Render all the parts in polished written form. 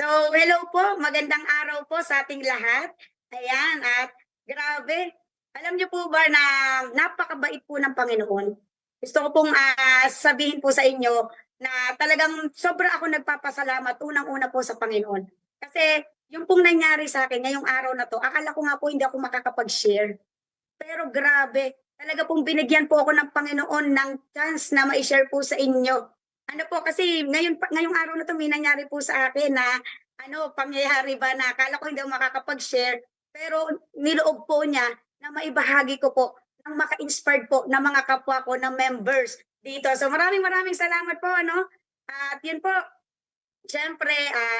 So, hello po, magandang araw po sa ating lahat. Ayan, at grabe, alam niyo po ba na napakabait po ng Panginoon? Gusto ko pong sabihin po sa inyo na talagang sobra ako nagpapasalamat unang-una po sa Panginoon. Kasi yung pong nangyari sa akin ngayong araw na to, akala ko nga po hindi ako makakapag-share. Pero grabe, talaga pong binigyan po ako ng Panginoon ng chance na mai-share po sa inyo. Ano po kasi ngayong araw na 'to may nangyari po sa akin na ano, pangyayari ba na akala ko hindi ako makakapag-share, pero niloob po niya na maibahagi ko po ng maka-inspired po ng mga kapwa ko na members dito. So maraming maraming salamat po ano. At 'yun po, siyempre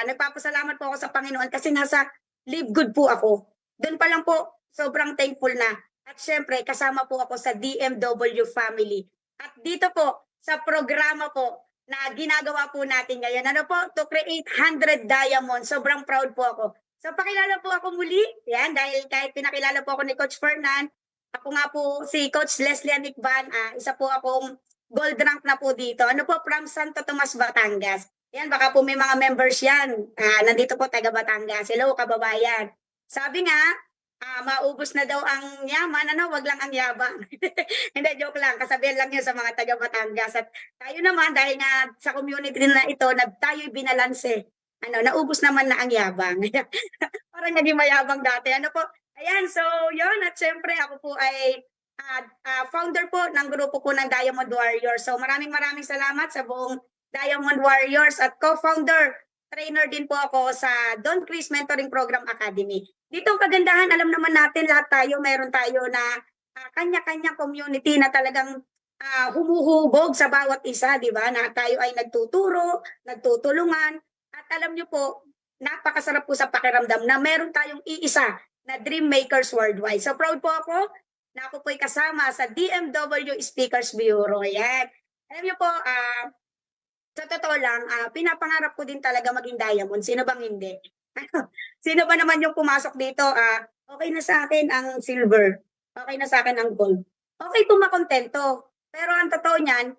nagpapasalamat po ako sa Panginoon kasi nasa live good po ako. Do'n pa lang po sobrang thankful na. At siyempre kasama po ako sa DMW family. At dito po sa programa po na ginagawa po natin ngayon, ano po, to create 100 diamonds. Sobrang proud po ako. So pakilala po ako muli, yan, dahil kahit pinakilala po ako ni Coach Fernan, ako nga po si Coach Leslie Anicban, isa po akong gold rank na po dito. Ano po, from Santo Tomas, Batangas. Yan, baka po may mga members yan. Nandito po, taga Batangas. Hello, kababayan. Sabi nga, maubos na daw ang yaman, ano, wag lang ang yabang. Hindi, joke lang. Kasabihan lang yun sa mga taga Batangas. At tayo naman, dahil nga sa community na ito, tayo'y binalanse. Ano, naubos naman na ang yabang. Parang naging mayabang dati. Ano po, ayan, so yun. At syempre, ako po ay founder po ng grupo po ng Diamond Warriors. So maraming maraming salamat sa buong Diamond Warriors at co-founder, trainer din po ako sa Don Chris Mentoring Program Academy. Dito ang kagandahan, alam naman natin lahat tayo, meron tayo na kanya-kanyang community na talagang humuhubog sa bawat isa, di ba? Na tayo ay nagtuturo, nagtutulungan. At alam niyo po, napakasarap po sa pakiramdam na meron tayong iisa na Dream Makers Worldwide. So proud po ako na ako po'y kasama sa DMW Speakers Bureau. Yan. Alam niyo po, sa totoo lang, pinapangarap ko din talaga maging diamond. Sino bang hindi? Sino ba naman yung pumasok dito? Okay na sa akin ang silver. Okay na sa akin ang gold. Okay po makontento. Pero ang totoo niyan,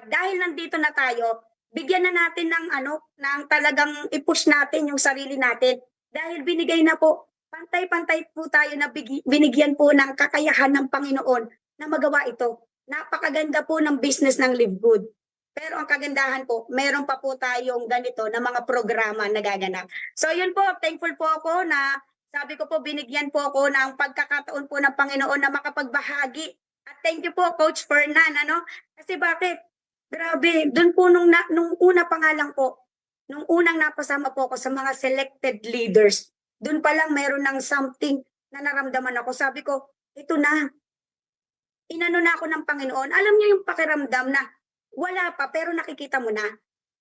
dahil nandito na tayo, bigyan na natin ng ano, ng talagang i-push natin yung sarili natin. Dahil binigay na po, pantay-pantay po tayo na binigyan po ng kakayahan ng Panginoon na magawa ito. Napakaganda po ng business ng Live Good. Pero ang kagandahan po, meron pa po tayong ganito na mga programa na gaganap. So yun po, thankful po ako na sabi ko po, binigyan po ako ng pagkakataon po ng Panginoon na makapagbahagi. At thank you po, Coach Fernan, ano? Kasi bakit? Grabe, dun po nung una pa nga lang po, nung unang napasama po ako sa mga selected leaders, dun pa lang meron ng something na naramdaman ako. Sabi ko, ito na, inano na ako ng Panginoon. Alam niyo yung pakiramdam na wala pa pero nakikita mo na.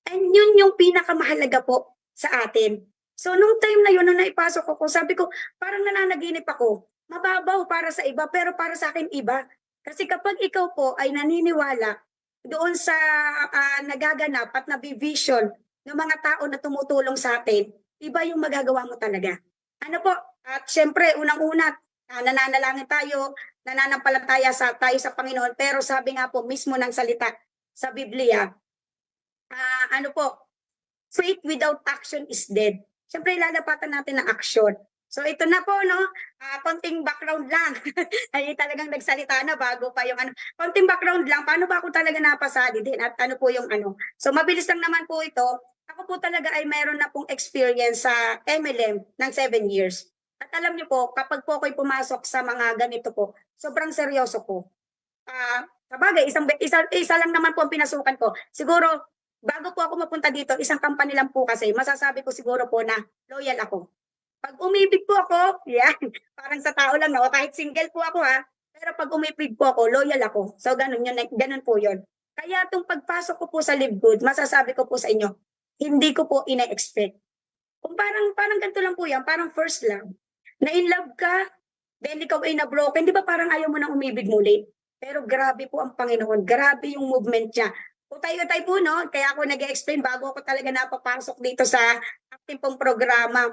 And yun yung pinakamahalaga po sa atin. So nung time na yun, nung naipasok ako, sabi ko, parang nananaginip ako. Mababaw para sa iba, pero para sa akin iba. Kasi kapag ikaw po ay naniniwala doon sa nagaganap at nabivision ng mga tao na tumutulong sa atin, iba yung magagawa mo talaga. Ano po? At syempre, unang-una, nananalangin tayo, nananampalataya tayo sa Panginoon, pero sabi nga po mismo ng salita sa Biblia, ano po, faith without action is dead. Siyempre, lalapatan natin ng action. So ito na po, no? Konting background lang. Ay talagang nagsalita na bago pa yung ano. Konting background lang, paano ba ako talaga napasali din at ano po yung ano. So mabilis lang naman po ito. Ako po talaga ay mayroon na pong experience sa MLM ng 7 years. At alam niyo po, kapag po ako'y pumasok sa mga ganito po, sobrang seryoso po. Sabagay, isa lang naman po ang pinasukan ko. Siguro, bago po ako mapunta dito, isang company lang po kasi, masasabi ko siguro po na loyal ako. Pag umibig po ako, yan, parang sa tao lang, no? Kahit single po ako ha, pero pag umibig po ako, loyal ako. So, ganun po yun. Kaya itong pagpasok ko po sa Live Good, masasabi ko po sa inyo, hindi ko po ina-expect. Kung parang ganito lang po yan, parang first love. Na in love ka, then ikaw ay na-broken, di ba parang ayaw mo nang umibig muli? Pero grabe po ang Panginoon, grabe yung movement niya. Utay-utay po, no? Kaya ako nag-explain bago ako talaga napapasok dito sa ating pong programa.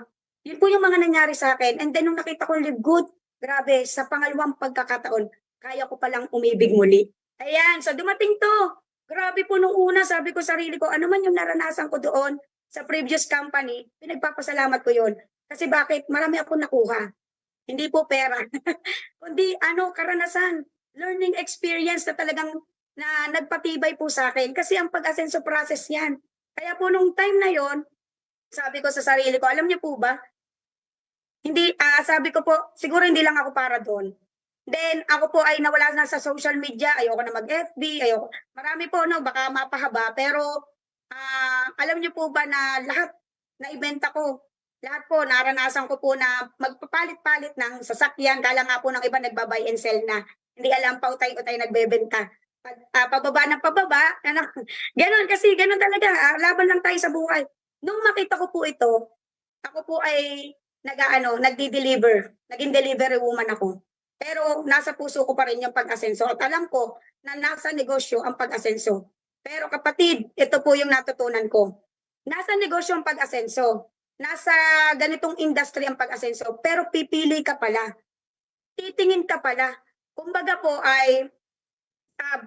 Yun po yung mga nangyari sa akin. And then nung nakita ko Live Good, grabe, sa pangalawang pagkakataon, kaya ko palang umibig muli. Ayan, so dumating to. Grabe po nung una, sabi ko sarili ko, ano man yung naranasan ko doon, sa previous company, pinagpapasalamat ko yun. Kasi bakit? Marami akong nakuha. Hindi po pera. Kundi karanasan, learning experience na talagang na nagpatibay po sa akin. Kasi ang pag-asenso process yan. Kaya po nung time na yon, sabi ko sa sarili ko, alam niyo po ba, hindi, sabi ko po, siguro hindi lang ako para doon. Then, ako po ay nawala na sa social media, ayoko na mag-FB, ayoko. Marami po, no, baka mapahaba, pero alam niyo po ba na lahat na ibenta ko, lahat po, naranasan ko po na magpapalit-palit ng sasakyan, kala nga po ng iba nagba-buy and sell na. Hindi alam pa utay-utay nagbebenta. Pababa ng pababa, ganun kasi, ganun talaga, laban lang tayo sa buhay. Nung makita ko po ito, ako po ay nagdi-deliver. Naging delivery woman ako. Pero nasa puso ko pa rin yung pag-asenso at alam ko na nasa negosyo ang pag-asenso. Pero kapatid, ito po yung natutunan ko. Nasa negosyo ang pag-asenso. Nasa ganitong industry ang pag-asenso. Pero pipili ka pala. Titingin ka pala. Kumbaga po ay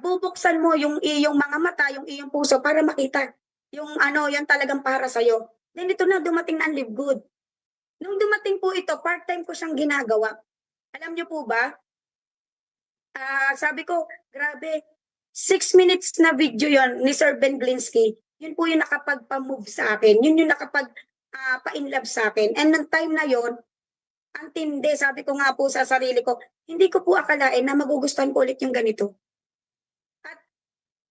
bubuksan mo yung iyong mga mata, yung iyong puso para makita yung yan talagang para sa'yo. Then ito na, dumating na ang Live Good. Nung dumating po ito, part-time ko siyang ginagawa. Alam niyo po ba, sabi ko, grabe, 6 minutes na video yon ni Sir Ben Glinsky. Yun po yung nakapagpa-move sa akin. Yun yung pa-in-love sa akin. And nung time na yon, ang tindi, sabi ko nga po sa sarili ko, hindi ko po akalain na magugustuhan ko ulit yung ganito. At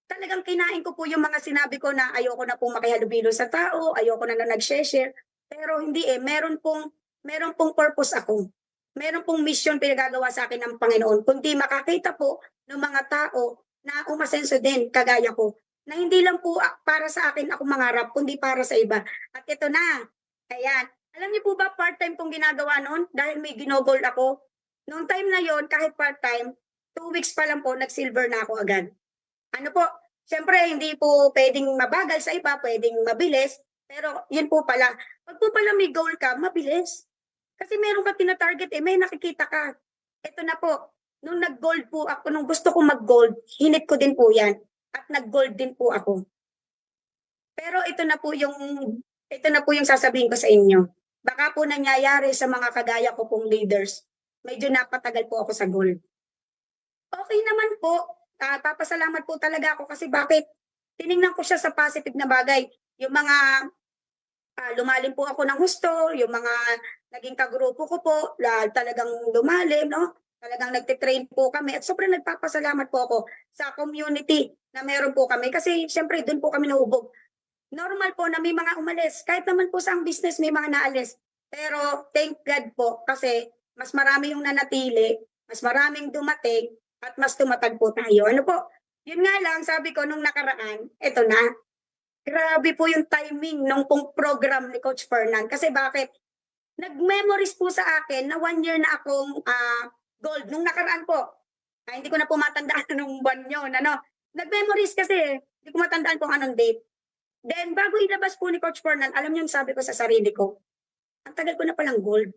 talagang kinain ko po yung mga sinabi ko na ayoko na pong makihalubilo sa tao, ayoko na nag-share. Pero hindi meron pong purpose ako. Meron pong mission pinagagawa sa akin ng Panginoon. Kundi makakita po ng mga tao na umasenso din, kagaya ko. Na hindi lang po para sa akin ako mangarap, kundi para sa iba. At ito na, ayan. Alam niyo po ba, part-time kong ginagawa noon dahil may ginogol ako. Noong time na yon kahit part-time, 2 weeks pa lang po, nag-silver na ako agad. Ano po, syempre hindi po pwedeng mabagal sa iba, pwedeng mabilis, pero yun po pala. Pag po pala may goal ka, mabilis. Kasi meron ka tina-target may nakikita ka. Ito na po, nung nag-gold po ako, nung gusto ko mag-gold, hinit ko din po yan. At nag-gold din po ako. Pero ito na po yung sasabihin ko sa inyo. Baka po nangyayari sa mga kagaya ko pong leaders. Medyo napatagal po ako sa gold. Okay naman po. Papasalamat po talaga ako kasi bakit? Tiningnan ko siya sa positive na bagay. Yung mga lumalim po ako ng husto, yung mga naging kagrupo ko po, talagang lumalim, no? Talagang nagtitrain po kami at sobrang nagpapasalamat po ako sa community na meron po kami kasi syempre doon po kami nahubog. Normal po na may mga umalis. Kahit naman po sa ang business may mga naalis. Pero thank God po kasi mas marami yung nanatili, mas maraming dumating at mas tumatag po tayo. Ano po? Yun nga lang, sabi ko nung nakaraan, eto na, grabe po yung timing ng pong program ni Coach Fernan. Kasi bakit? Nag-memories po sa akin na 1 year na akong gold. Nung nakaraan po, hindi ko na po matandaan nung buwan yun. Nag-memories kasi, hindi ko matandaan kung anong date. Then, bago ilabas po ni Coach Fernan, alam niyo yung sabi ko sa sarili ko, ang tagal ko na palang gold.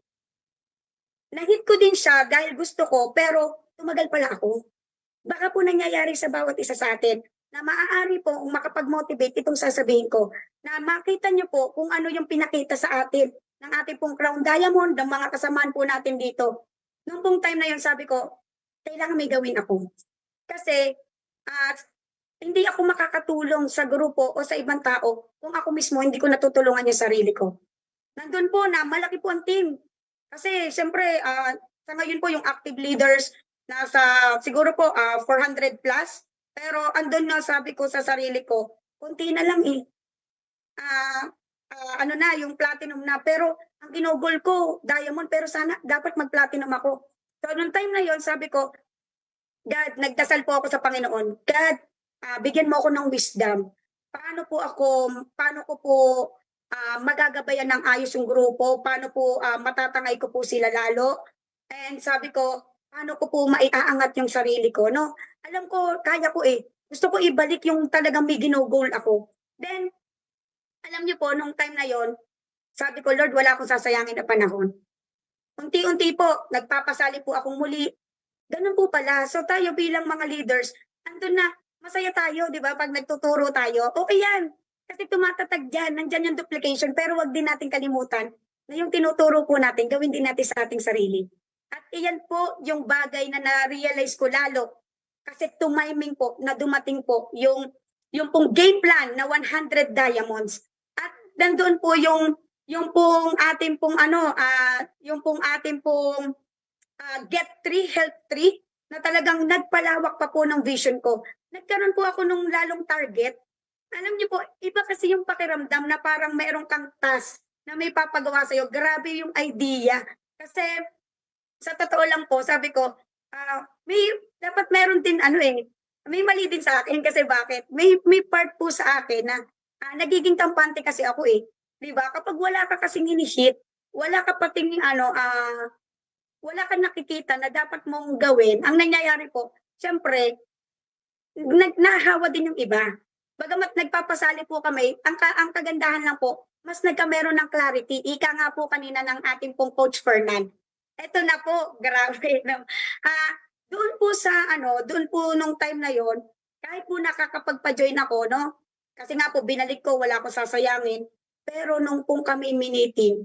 Nahit ko din siya dahil gusto ko, pero tumagal pala ako. Baka po nangyayari sa bawat isa sa atin na maaari po makapag-motivate itong sasabihin ko na makita niyo po kung ano yung pinakita sa atin ng ating pong Crown Diamond, ng mga kasamaan po natin dito. Noong pong time na yun, sabi ko, kailangan may gawin ako. Kasi hindi ako makakatulong sa grupo o sa ibang tao kung ako mismo hindi ko natutulungan yung sarili ko. Nandun po na malaki po ang team. Kasi siyempre, sa ngayon po yung active leaders, nasa siguro po 400 plus. Pero andun na sabi ko sa sarili ko, konti na lang ano na, yung platinum na. Pero ang ginugol ko, diamond, pero sana dapat mag-platinum ako. So, nung time na yon sabi ko, God, nagdasal po ako sa Panginoon. God, bigyan mo ako ng wisdom. Paano ko po magagabayan ng ayos yung grupo? Paano po matatangay ko po sila lalo? And sabi ko, paano ko po maiaangat yung sarili ko, no? Alam ko, kaya ko Gusto ko ibalik yung talagang may ginugol ako. Then, alam niyo po, nung time na yon, sabi ko, Lord, wala akong sasayangin na panahon. Unti-unti po, nagpapasali po akong muli. Ganun po pala. So tayo bilang mga leaders, andun na, masaya tayo, di ba? Pag nagtuturo tayo, okay yan. Kasi tumatatag dyan, nandyan yung duplication, pero wag din natin kalimutan na yung tinuturo po natin, gawin din natin sa ating sarili. At iyan po yung bagay na na-realize ko lalo kasi tumiming po na dumating po yung pong game plan na 100 diamonds. At nandoon po yung pong ating pong yung pong ating pong get tree, health tree, na talagang nagpalawak pa po ng vision ko. Nagkaroon po ako nung lalong target. Alam niyo po, iba kasi yung pakiramdam na parang mayroong kang task na may papagawa sa'yo. Grabe yung idea. Kasi sa totoo lang po, sabi ko, may dapat meron din may mali din sa akin kasi bakit? May part po sa akin na nagiging kampante kasi ako eh. 'Di ba? Kapag wala ka kasing initiate, wala ka pating wala kang nakikita na dapat mong gawin, ang nangyayari po, siyempre, nahahawa din yung iba. Bagamat nagpapasali po kami, ang kagandahan lang po, mas nagkameron ng clarity. Ika nga po kanina ng ating pong Coach Fernan. Eto na po, grabe. No? Doon po doon po nung time na yon, kahit po nakakapagpa-join ako, no? Kasi nga po, binalik ko, wala ko sasayangin. Pero nung pong kami miniting,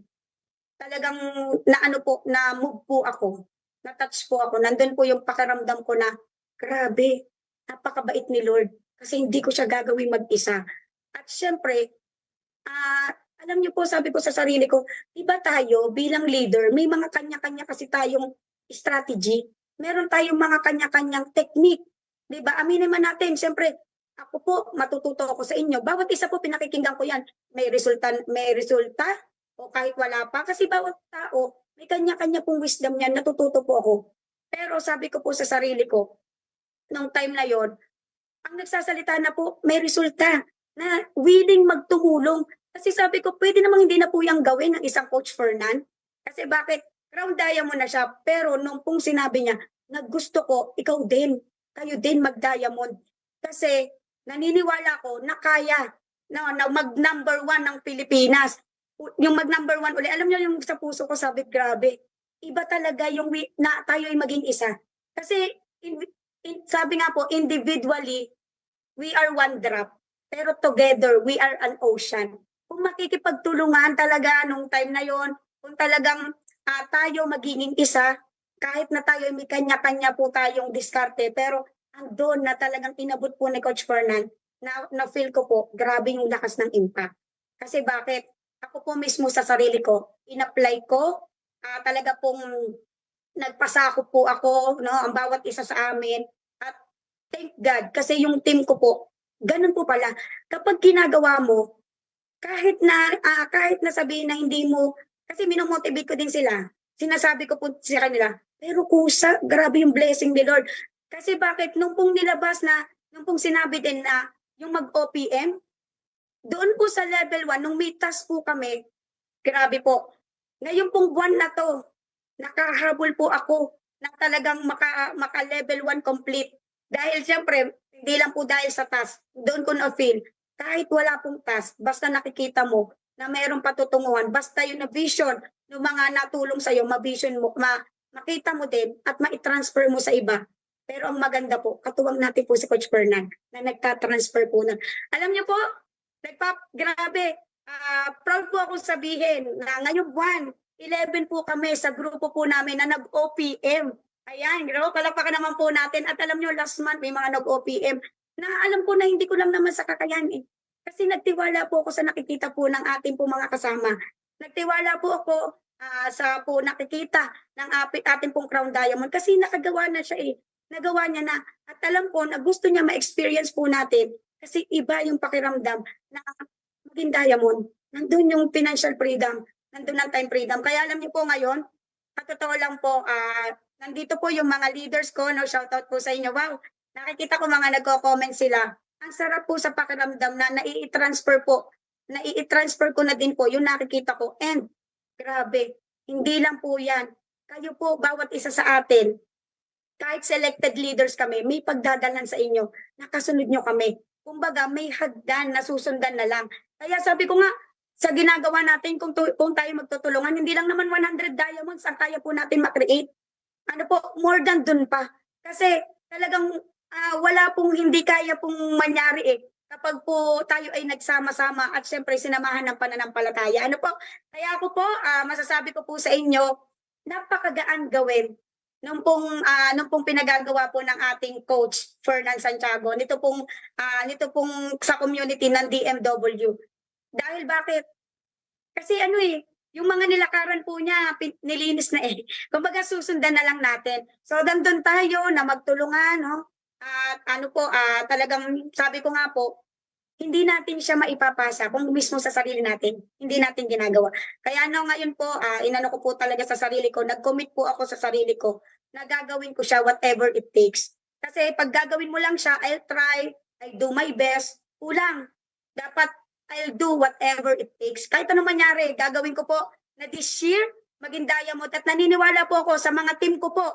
talagang na move po ako. Na-touch po ako. Nandun po yung pakiramdam ko na, grabe, napakabait ni Lord. Kasi hindi ko siya gagawin mag-isa. At syempre, alam niyo po, sabi ko sa sarili ko, iba tayo bilang leader, may mga kanya-kanya kasi tayong strategy. Meron tayong mga kanya-kanyang technique. Di ba? Aminin man natin, syempre, ako po, matututo ako sa inyo. Bawat isa po, pinakikinggan ko yan. May resulta, o kahit wala pa. Kasi bawat tao, may kanya-kanya pong wisdom yan, natututo po ako. Pero sabi ko po sa sarili ko, nung time na yon, ang nagsasalita na po, may resulta na willing magtumulong. Kasi sabi ko, pwede namang hindi na po yung gawin ng isang Coach Fernan. Kasi bakit? Crown Diamond na siya. Pero nung pong sinabi niya, naggusto ko, ikaw din. Kayo din mag-diamond. Kasi naniniwala ko na kaya na mag-number 1 ng Pilipinas. Yung mag-number 1 uli. Alam niyo yung sa puso ko, sabi, grabe. Iba talaga yung na tayo ay maging isa. Kasi sabi nga po, individually, we are one drop. Pero together, we are an ocean. Kung makikipagtulungan talaga nung time na yon, kung talagang tayo magiging isa, kahit na tayo may kanya-kanya po tayong diskarte, pero andun na talagang inabot po ni Coach Fernan, na feel ko po, grabe yung lakas ng impact. Kasi bakit? Ako po mismo sa sarili ko, in-apply ko, talaga pong nagpasakop po ako, no, ang bawat isa sa amin. At thank God, kasi yung team ko po, ganun po pala. Kapag ginagawa mo, kahit na sabihin na hindi mo, kasi minomotivate ko din sila. Sinasabi ko po sa kanila, pero kusa, grabe yung blessing ni Lord. Kasi bakit? Nung pong nilabas na, nung pong sinabi din na yung mag-OPM, doon po sa level 1, nung may task po kami, grabe po. Ngayon pong buwan na to, nakahabol po ako na talagang maka level 1 complete. Dahil siyempre, hindi lang po dahil sa task, doon ko na-feel, kahit wala pong task, basta nakikita mo na mayroong patutunguhan, basta yung na-vision ng mga natulong sa'yo, ma-vision mo, makita mo din at ma-transfer mo sa iba. Pero ang maganda po, katuwang natin po si Coach Fernan na nagka-transfer po na. Alam niyo po, grabe, proud po akong sabihin na ngayong buwan, 11 po kami sa grupo po namin na nag-OPM. Ayan, palakpakan naman po natin. At alam nyo, last month may mga nag-OPM na alam ko na hindi ko lang naman sa kakayahan eh. Kasi nagtiwala po ako sa nakikita po ng ating po mga kasama. Nagtiwala po ako sa po nakikita ng ating pong Crown Diamond kasi nakagawa na siya eh. Nagawa niya na. At alam ko na gusto niya ma-experience po natin kasi iba yung pakiramdam na maging diamond. Nandun yung financial freedom. Nandun ang time freedom. Kaya alam niyo po ngayon, totoo lang po, nandito po yung mga leaders ko, no, shoutout po sa inyo. Wow, nakikita ko mga nagko-comment sila. Ang sarap po sa pakiramdam na nai-transfer ko na din po yung nakikita ko. And, grabe, hindi lang po yan. Kayo po, bawat isa sa atin, kahit selected leaders kami, may pagdadalan sa inyo. Nakasunod nyo kami. Kumbaga, may hagdan na susundan na lang. Kaya sabi ko nga, sa ginagawa natin, kung tayo magtutulungan, hindi lang naman 100 diamonds ang kaya po natin makreate. Ano po, more than dun pa. Kasi talagang wala pong hindi kaya pong mangyari eh. kapag po tayo ay nagsama-sama at siyempre sinamahan ng pananampalataya. Ano po? Kaya ako po, masasabi ko po sa inyo, napakagaan gawin nung pong pinagagawa po ng ating coach Fernan Santiago nito pong sa community ng DMW. Dahil bakit? Kasi ano eh, yung mga nilakaran po niya, nilinis na eh. Kumbaga susundan na lang natin. So dandun tayo na magtulungan, no? At ano po, talagang sabi ko nga po, hindi natin siya maipapasa kung mismo sa sarili natin, hindi natin ginagawa. Kaya ano ngayon po, inano ko po talaga sa sarili ko, nag-commit po ako sa sarili ko na gagawin ko siya whatever it takes. Kasi pag gagawin mo lang siya, I'll try, I'll do my best, kulang. Dapat I'll do whatever it takes. Kahit ano mangyari, gagawin ko po na this year, maging diamond. At naniniwala po ako sa mga team ko po,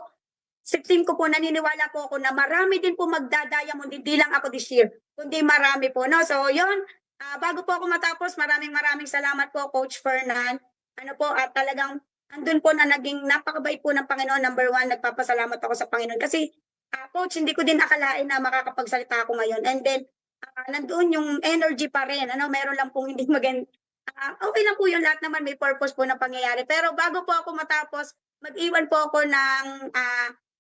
sa team ko po, naniniwala po ako na marami din po magda-diamond, hindi lang ako this year, kundi marami po. No? So yun, bago po ako matapos, maraming salamat po, Coach Fernan. Ano po, at talagang andun po na naging napakabait po ng Panginoon. Number one, nagpapasalamat ako sa Panginoon. Kasi, Coach, hindi ko din akalain na makakapagsalita ako ngayon. And then, nandoon yung energy pa rin. Ano, meron lang pong hindi maganda. Okay lang po yun, lahat naman may purpose po na pangyayari. Pero bago po ako matapos, mag-iwan po ako ng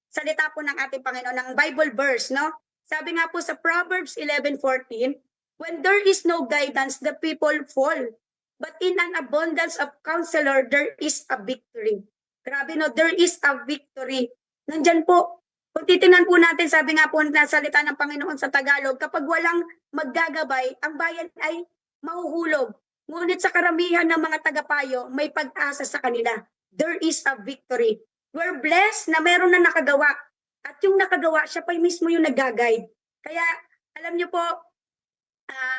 salita po ng ating Panginoon, ng Bible verse, no? Sabi nga po sa Proverbs 11:14, when there is no guidance, the people fall. But in an abundance of counselor, there is a victory. Grabe, no? There is a victory. Nandyan po. Kung titingnan po natin, sabi nga po na salita ng Panginoon sa Tagalog, kapag walang maggagabay, ang bayan ay mahuhulog. Ngunit sa karamihan ng mga tagapayo, may pag-asa sa kanila. There is a victory. We're blessed na meron na nakagawa. At yung nakagawa, siya pa mismo yung nag-guide. Kaya, alam niyo po,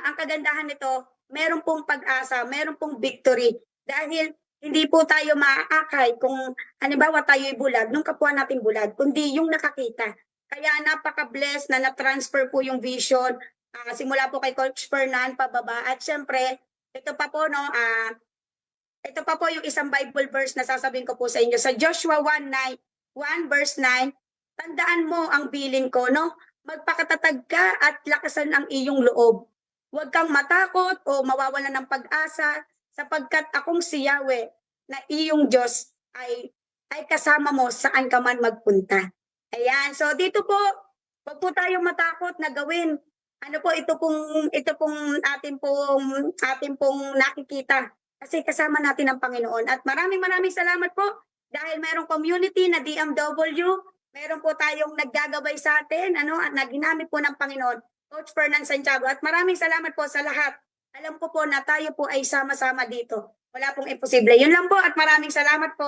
ang kagandahan nito, meron pong pag-asa, meron pong victory. Dahil hindi po tayo maaakay kung halimbawa tayo'y bulag, nung kapwa natin bulag, kundi yung nakakita. Kaya napaka-blessed na na-transfer po yung vision, simula po kay Coach Fernan pababa. At syempre, ito pa po, no, ito pa po yung isang Bible verse na sasabihin ko po sa inyo. Sa Joshua 1 verse 9, tandaan mo ang bilin ko, no? Magpakatatag ka at lakasan ang iyong loob. Huwag kang matakot o mawawalan ng pag-asa sapagkat akong si Yahweh na iyong Diyos ay kasama mo saan ka man magpunta. Ayan, so dito po, huwag po tayong matakot na gawin. Ano po, ito pong ating pong nakikita. Kasi kasama natin ang Panginoon. At maraming salamat po dahil mayroong community na DMW, meron po tayong naggagabay sa atin, at naginamit po ng Panginoon, Coach Fernan Santiago. At maraming salamat po sa lahat. Alam ko po na tayo po ay sama-sama dito. Wala pong imposible. Yun lang po at maraming salamat po.